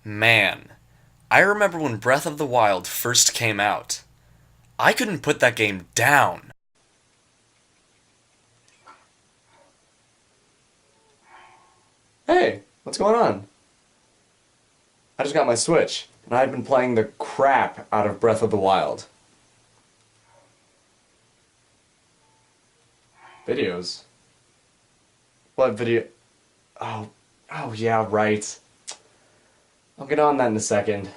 Man, I remember when Breath of the Wild first came out. I couldn't put that game down. Hey, what's going on? I just got my Switch, and I've been playing the crap out of Breath of the Wild. Videos? What video? Oh yeah, right. I'll get on that in a second.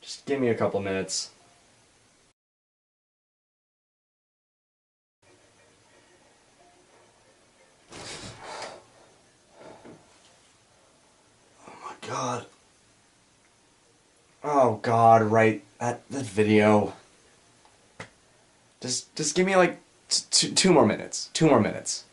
Just give me a couple minutes. God. Oh God, right. That video. Just give me like two more minutes. 2 more minutes.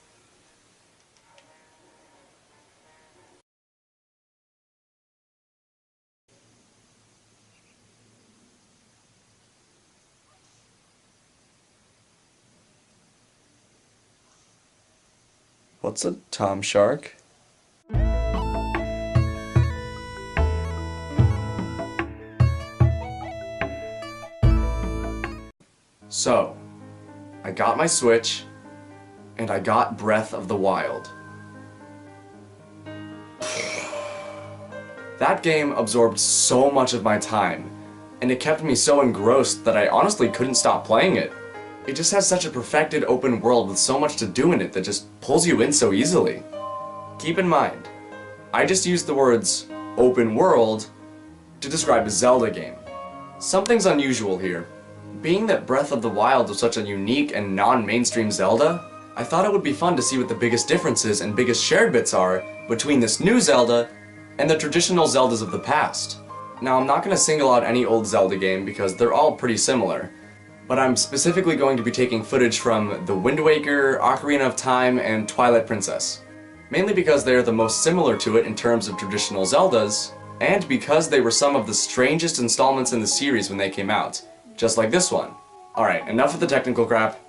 What's a Tomshark? So, I got my Switch, and I got Breath of the Wild. That game absorbed so much of my time, and it kept me so engrossed that I honestly couldn't stop playing it. It just has such a perfected open world with so much to do in it that just pulls you in so easily. Keep in mind, I just used the words open world to describe a Zelda game. Something's unusual here. Being that Breath of the Wild was such a unique and non-mainstream Zelda, I thought it would be fun to see what the biggest differences and biggest shared bits are between this new Zelda and the traditional Zeldas of the past. Now, I'm not going to single out any old Zelda game because they're all pretty similar, but I'm specifically going to be taking footage from The Wind Waker, Ocarina of Time, and Twilight Princess. Mainly because they are the most similar to it in terms of traditional Zeldas, and because they were some of the strangest installments in the series when they came out. Just like this one. Alright, enough of the technical crap.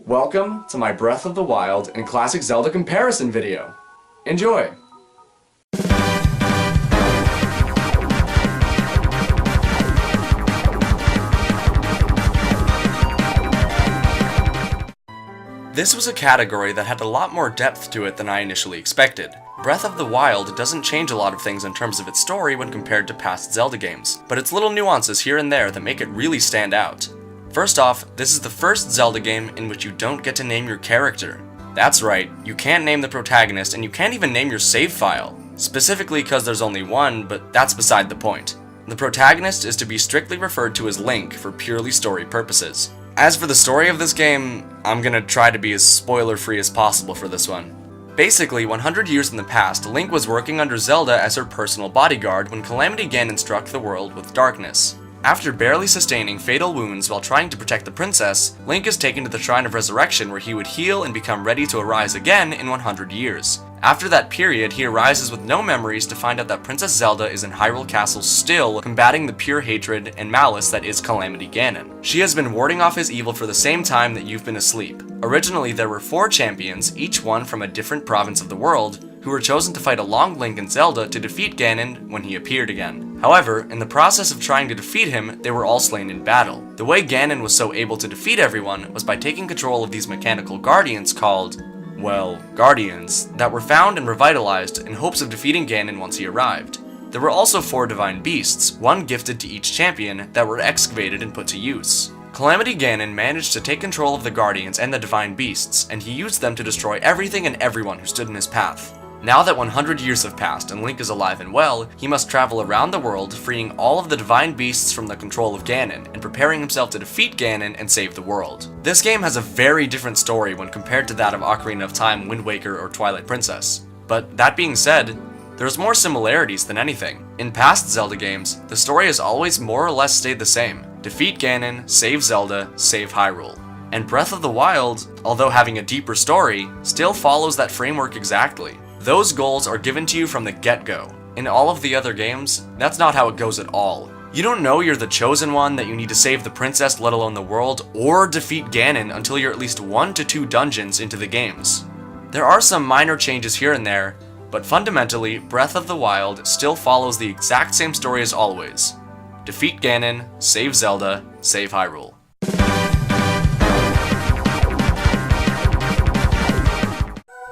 Welcome to my Breath of the Wild and Classic Zelda comparison video. Enjoy! This was a category that had a lot more depth to it than I initially expected. Breath of the Wild doesn't change a lot of things in terms of its story when compared to past Zelda games, but it's little nuances here and there that make it really stand out. First off, this is the first Zelda game in which you don't get to name your character. That's right, you can't name the protagonist and you can't even name your save file. Specifically because there's only one, but that's beside the point. The protagonist is to be strictly referred to as Link for purely story purposes. As for the story of this game, I'm gonna try to be as spoiler-free as possible for this one. Basically, 100 years in the past, Link was working under Zelda as her personal bodyguard when Calamity Ganon struck the world with darkness. After barely sustaining fatal wounds while trying to protect the princess, Link is taken to the Shrine of Resurrection where he would heal and become ready to arise again in 100 years. After that period, he arises with no memories to find out that Princess Zelda is in Hyrule Castle still, combating the pure hatred and malice that is Calamity Ganon. She has been warding off his evil for the same time that you've been asleep. Originally, there were 4 champions, each one from a different province of the world, who were chosen to fight along Link and Zelda to defeat Ganon when he appeared again. However, in the process of trying to defeat him, they were all slain in battle. The way Ganon was so able to defeat everyone was by taking control of these mechanical guardians called, well, guardians, that were found and revitalized in hopes of defeating Ganon once he arrived. There were also 4 divine beasts, one gifted to each champion, that were excavated and put to use. Calamity Ganon managed to take control of the guardians and the divine beasts, and he used them to destroy everything and everyone who stood in his path. Now that 100 years have passed and Link is alive and well, he must travel around the world, freeing all of the divine beasts from the control of Ganon, and preparing himself to defeat Ganon and save the world. This game has a very different story when compared to that of Ocarina of Time, Wind Waker, or Twilight Princess. But that being said, there's more similarities than anything. In past Zelda games, the story has always more or less stayed the same. Defeat Ganon, save Zelda, save Hyrule. And Breath of the Wild, although having a deeper story, still follows that framework exactly. Those goals are given to you from the get-go. In all of the other games, that's not how it goes at all. You don't know you're the chosen one, that you need to save the princess, let alone the world, or defeat Ganon until you're at least 1 to 2 dungeons into the games. There are some minor changes here and there, But fundamentally, Breath of the Wild still follows the exact same story as always. Defeat Ganon, save Zelda, save Hyrule.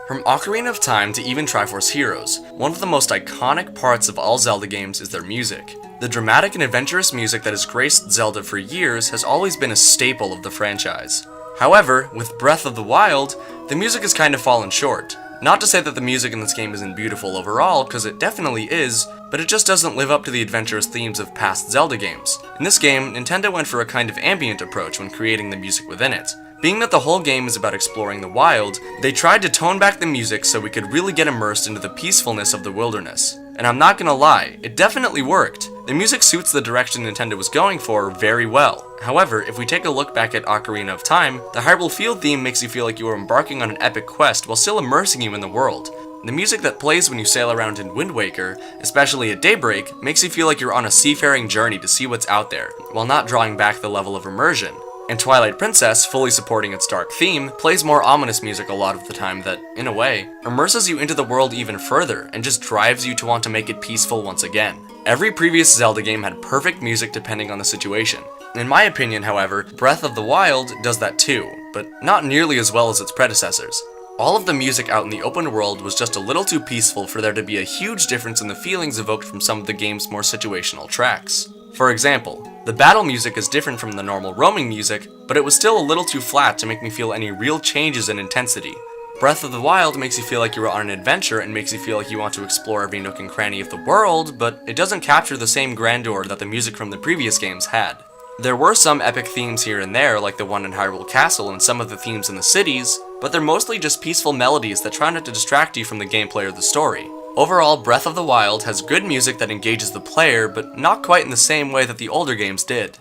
From Ocarina of Time to even Triforce Heroes, one of the most iconic parts of all Zelda games is their music. The dramatic and adventurous music that has graced Zelda for years has always been a staple of the franchise. However, with Breath of the Wild, the music has kind of fallen short. Not to say that the music in this game isn't beautiful overall, because it definitely is, but it just doesn't live up to the adventurous themes of past Zelda games. In this game, Nintendo went for a kind of ambient approach when creating the music within it. Being that the whole game is about exploring the wild, they tried to tone back the music so we could really get immersed into the peacefulness of the wilderness. And I'm not gonna lie, it definitely worked. The music suits the direction Nintendo was going for very well. However, if we take a look back at Ocarina of Time, the Hyrule Field theme makes you feel like you are embarking on an epic quest while still immersing you in the world. The music that plays when you sail around in Wind Waker, especially at daybreak, makes you feel like you're on a seafaring journey to see what's out there, while not drawing back the level of immersion. And Twilight Princess, fully supporting its dark theme, plays more ominous music a lot of the time that, in a way, immerses you into the world even further and just drives you to want to make it peaceful once again. Every previous Zelda game had perfect music depending on the situation. In my opinion, however, Breath of the Wild does that too, but not nearly as well as its predecessors. All of the music out in the open world was just a little too peaceful for there to be a huge difference in the feelings evoked from some of the game's more situational tracks. For example, the battle music is different from the normal roaming music, but it was still a little too flat to make me feel any real changes in intensity. Breath of the Wild makes you feel like you are on an adventure and makes you feel like you want to explore every nook and cranny of the world, but it doesn't capture the same grandeur that the music from the previous games had. There were some epic themes here and there, like the one in Hyrule Castle and some of the themes in the cities, but they're mostly just peaceful melodies that try not to distract you from the gameplay or the story. Overall, Breath of the Wild has good music that engages the player, but not quite in the same way that the older games did.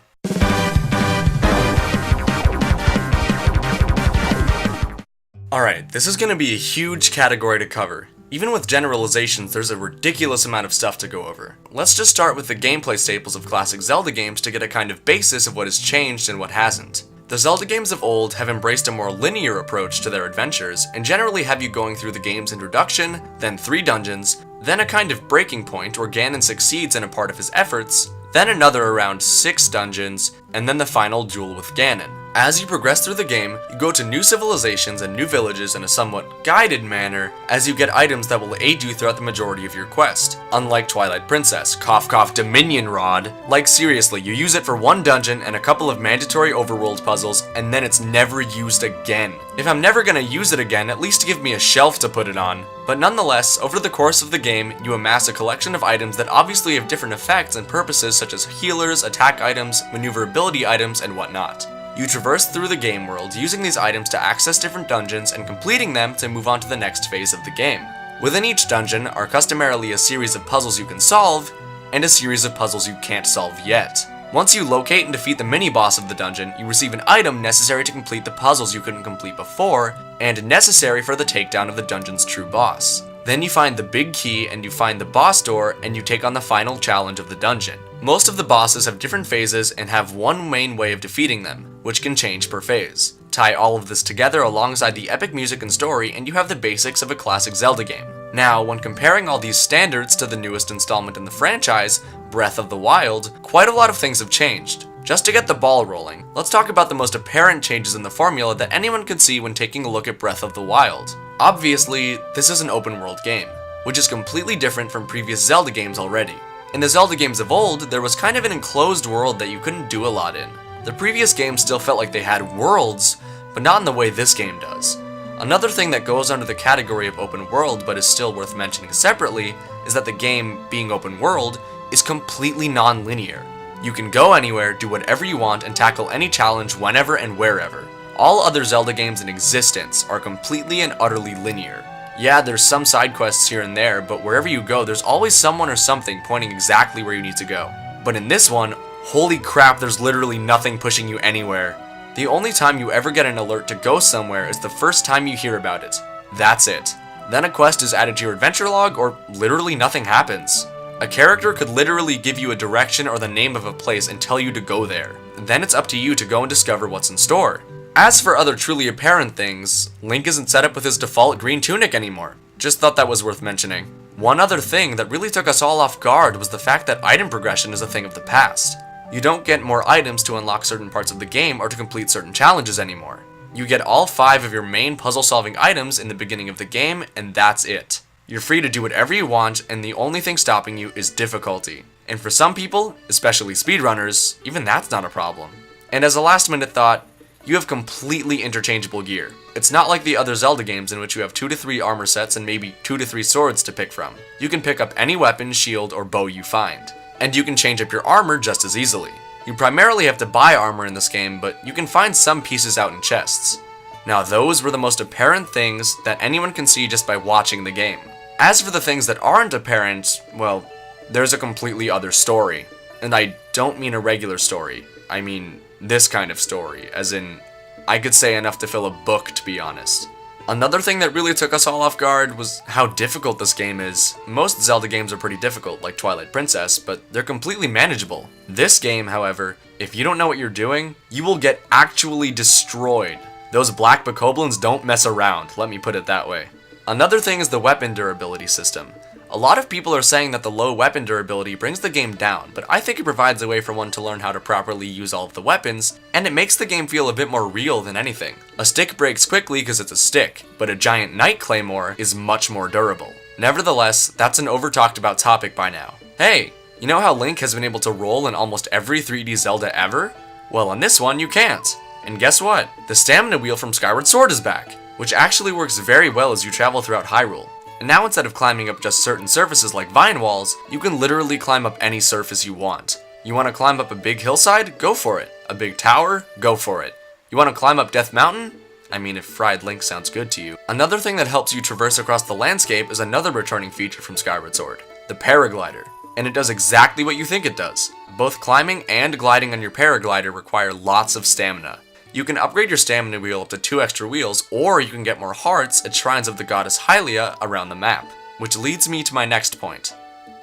Alright, this is gonna be a huge category to cover. Even with generalizations, there's a ridiculous amount of stuff to go over. Let's just start with the gameplay staples of classic Zelda games to get a kind of basis of what has changed and what hasn't. The Zelda games of old have embraced a more linear approach to their adventures, and generally have you going through the game's introduction, then 3 dungeons, then a kind of breaking point where Ganon succeeds in a part of his efforts, then another around 6 dungeons, and then the final duel with Ganon. As you progress through the game, you go to new civilizations and new villages in a somewhat guided manner as you get items that will aid you throughout the majority of your quest. Unlike Twilight Princess, cough cough Dominion Rod, like seriously, you use it for 1 dungeon and a couple of mandatory overworld puzzles, and then it's never used again. If I'm never gonna use it again, at least give me a shelf to put it on. But nonetheless, over the course of the game, you amass a collection of items that obviously have different effects and purposes such as healers, attack items, maneuverability items, and whatnot. You traverse through the game world using these items to access different dungeons and completing them to move on to the next phase of the game. Within each dungeon are customarily a series of puzzles you can solve, and a series of puzzles you can't solve yet. Once you locate and defeat the mini-boss of the dungeon, you receive an item necessary to complete the puzzles you couldn't complete before, and necessary for the takedown of the dungeon's true boss. Then you find the big key and you find the boss door and you take on the final challenge of the dungeon. Most of the bosses have different phases and have one main way of defeating them, which can change per phase. Tie all of this together alongside the epic music and story and you have the basics of a classic Zelda game. Now, when comparing all these standards to the newest installment in the franchise, Breath of the Wild, quite a lot of things have changed. Just to get the ball rolling, let's talk about the most apparent changes in the formula that anyone could see when taking a look at Breath of the Wild. Obviously, this is an open world game, which is completely different from previous Zelda games already. In the Zelda games of old, there was kind of an enclosed world that you couldn't do a lot in. The previous games still felt like they had worlds, but not in the way this game does. Another thing that goes under the category of open world but is still worth mentioning separately is that the game, being open world, is completely non-linear. You can go anywhere, do whatever you want, and tackle any challenge whenever and wherever. All other Zelda games in existence are completely and utterly linear. Yeah, there's some side quests here and there, but wherever you go, there's always someone or something pointing exactly where you need to go. But in this one, holy crap, there's literally nothing pushing you anywhere. The only time you ever get an alert to go somewhere is the first time you hear about it. That's it. Then a quest is added to your adventure log, or literally nothing happens. A character could literally give you a direction or the name of a place and tell you to go there. Then it's up to you to go and discover what's in store. As for other truly apparent things, Link isn't set up with his default green tunic anymore. Just thought that was worth mentioning. One other thing that really took us all off guard was the fact that item progression is a thing of the past. You don't get more items to unlock certain parts of the game or to complete certain challenges anymore. You get all 5 of your main puzzle-solving items in the beginning of the game, and that's it. You're free to do whatever you want, and the only thing stopping you is difficulty. And for some people, especially speedrunners, even that's not a problem. And as a last-minute thought, you have completely interchangeable gear. It's not like the other Zelda games in which you have 2 to 3 armor sets and maybe 2 to 3 swords to pick from. You can pick up any weapon, shield, or bow you find. And you can change up your armor just as easily. You primarily have to buy armor in this game, but you can find some pieces out in chests. Now those were the most apparent things that anyone can see just by watching the game. As for the things that aren't apparent, well, there's a completely other story. And I don't mean a regular story, I mean this kind of story, as in, I could say enough to fill a book, to be honest. Another thing that really took us all off guard was how difficult this game is. Most Zelda games are pretty difficult, like Twilight Princess, but they're completely manageable. This game, however, if you don't know what you're doing, you will get actually destroyed. Those black bokoblins don't mess around, let me put it that way. Another thing is the weapon durability system. A lot of people are saying that the low weapon durability brings the game down, but I think it provides a way for one to learn how to properly use all of the weapons, and it makes the game feel a bit more real than anything. A stick breaks quickly because it's a stick, but a giant knight claymore is much more durable. Nevertheless, that's an over-talked about topic by now. Hey, you know how Link has been able to roll in almost every 3D Zelda ever? Well, on this one, you can't. And guess what? The stamina wheel from Skyward Sword is back, which actually works very well as you travel throughout Hyrule. And now instead of climbing up just certain surfaces like vine walls, you can literally climb up any surface you want. You want to climb up a big hillside? Go for it. A big tower? Go for it. You want to climb up Death Mountain? I mean, if Fried Link sounds good to you. Another thing that helps you traverse across the landscape is another returning feature from Skyward Sword, the paraglider. And it does exactly what you think it does. Both climbing and gliding on your paraglider require lots of stamina. You can upgrade your stamina wheel up to 2 extra wheels, or you can get more hearts at shrines of the goddess Hylia around the map. Which leads me to my next point.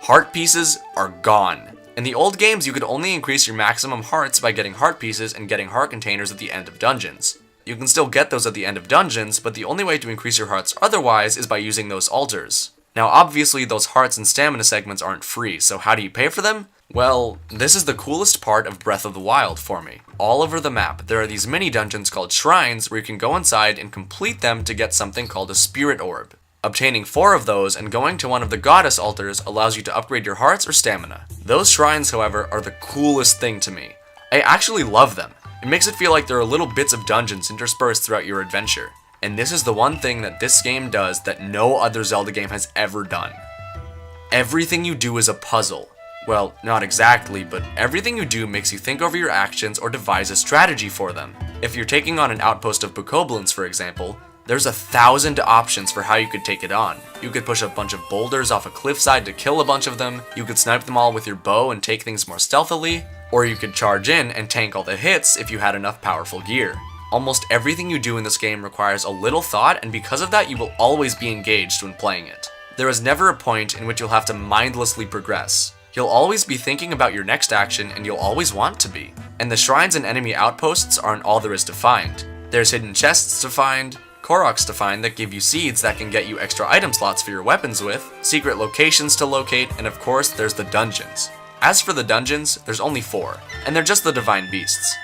Heart pieces are gone. In the old games, you could only increase your maximum hearts by getting heart pieces and getting heart containers at the end of dungeons. You can still get those at the end of dungeons, but the only way to increase your hearts otherwise is by using those altars. Now obviously those hearts and stamina segments aren't free, so how do you pay for them? Well, this is the coolest part of Breath of the Wild for me. All over the map, there are these mini dungeons called shrines where you can go inside and complete them to get something called a spirit orb. Obtaining 4 of those and going to one of the goddess altars allows you to upgrade your hearts or stamina. Those shrines, however, are the coolest thing to me. I actually love them. It makes it feel like there are little bits of dungeons interspersed throughout your adventure. And this is the one thing that this game does that no other Zelda game has ever done. Everything you do is a puzzle. Well, not exactly, but everything you do makes you think over your actions or devise a strategy for them. If you're taking on an outpost of bokoblins, for example, there's 1,000 options for how you could take it on. You could push a bunch of boulders off a cliffside to kill a bunch of them, you could snipe them all with your bow and take things more stealthily, or you could charge in and tank all the hits if you had enough powerful gear. Almost everything you do in this game requires a little thought, and because of that you will always be engaged when playing it. There is never a point in which you'll have to mindlessly progress. You'll always be thinking about your next action, and you'll always want to be. And the shrines and enemy outposts aren't all there is to find. There's hidden chests to find, Koroks to find that give you seeds that can get you extra item slots for your weapons with, secret locations to locate, and of course there's the dungeons. As for the dungeons, there's only 4, and they're just the divine beasts.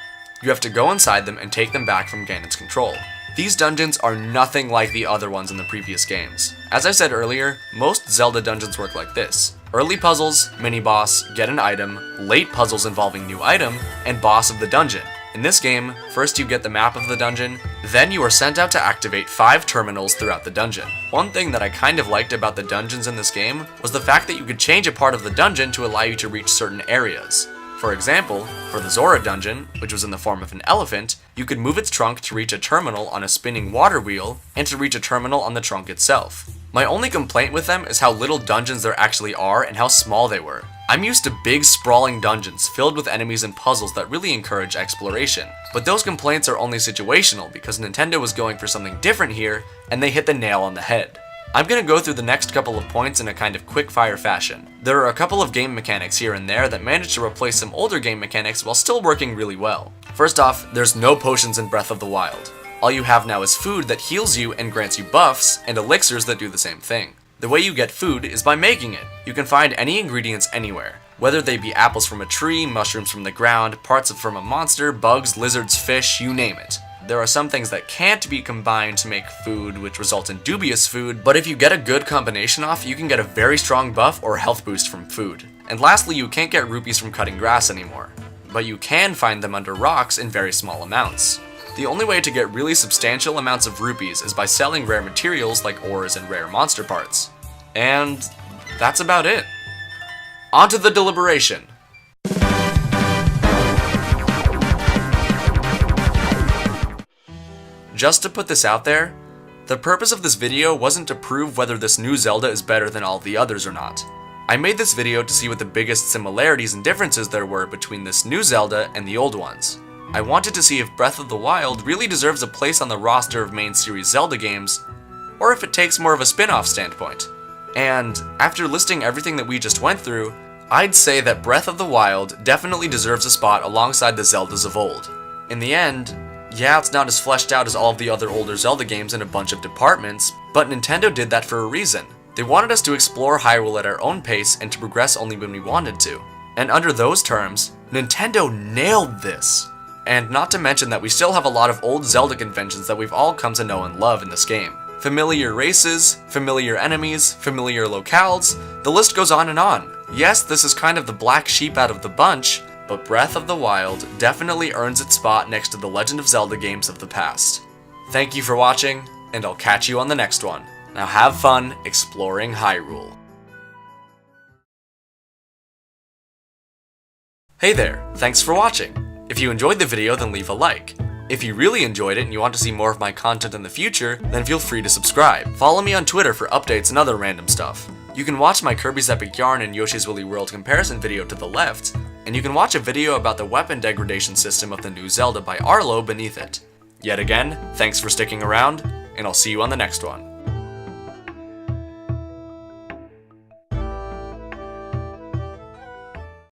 You have to go inside them and take them back from Ganon's control. These dungeons are nothing like the other ones in the previous games. As I said earlier, most Zelda dungeons work like this. Early puzzles, mini-boss, get an item, late puzzles involving new item, and boss of the dungeon. In this game, first you get the map of the dungeon, then you are sent out to activate 5 terminals throughout the dungeon. One thing that I kind of liked about the dungeons in this game was the fact that you could change a part of the dungeon to allow you to reach certain areas. For example, for the Zora dungeon, which was in the form of an elephant, you could move its trunk to reach a terminal on a spinning water wheel, and to reach a terminal on the trunk itself. My only complaint with them is how little dungeons there actually are and how small they were. I'm used to big sprawling dungeons filled with enemies and puzzles that really encourage exploration. But those complaints are only situational because Nintendo was going for something different here, and they hit the nail on the head. I'm going to go through the next couple of points in a kind of quick-fire fashion. There are a couple of game mechanics here and there that manage to replace some older game mechanics while still working really well. First off, there's no potions in Breath of the Wild. All you have now is food that heals you and grants you buffs, and elixirs that do the same thing. The way you get food is by making it. You can find any ingredients anywhere, whether they be apples from a tree, mushrooms from the ground, parts from a monster, bugs, lizards, fish, you name it. There are some things that can't be combined to make food, which result in dubious food, but if you get a good combination off, you can get a very strong buff or health boost from food. And lastly, you can't get rupees from cutting grass anymore, but you can find them under rocks in very small amounts. The only way to get really substantial amounts of rupees is by selling rare materials like ores and rare monster parts. And that's about it. On to the deliberation. Just to put this out there, the purpose of this video wasn't to prove whether this new Zelda is better than all the others or not. I made this video to see what the biggest similarities and differences there were between this new Zelda and the old ones. I wanted to see if Breath of the Wild really deserves a place on the roster of main series Zelda games, or if it takes more of a spin-off standpoint. And after listing everything that we just went through, I'd say that Breath of the Wild definitely deserves a spot alongside the Zeldas of old. In the end, yeah, it's not as fleshed out as all of the other older Zelda games in a bunch of departments, but Nintendo did that for a reason. They wanted us to explore Hyrule at our own pace and to progress only when we wanted to. And under those terms, Nintendo nailed this. And not to mention that we still have a lot of old Zelda conventions that we've all come to know and love in this game. Familiar races, familiar enemies, familiar locales, the list goes on and on. Yes, this is kind of the black sheep out of the bunch, but Breath of the Wild definitely earns its spot next to the Legend of Zelda games of the past. Thank you for watching, and I'll catch you on the next one. Now have fun exploring Hyrule. Hey there, thanks for watching. If you enjoyed the video, then leave a like. If you really enjoyed it and you want to see more of my content in the future, then feel free to subscribe. Follow me on Twitter for updates and other random stuff. You can watch my Kirby's Epic Yarn and Yoshi's Woolly World comparison video to the left, and you can watch a video about the weapon degradation system of the new Zelda by Arlo beneath it. Yet again, thanks for sticking around, and I'll see you on the next one.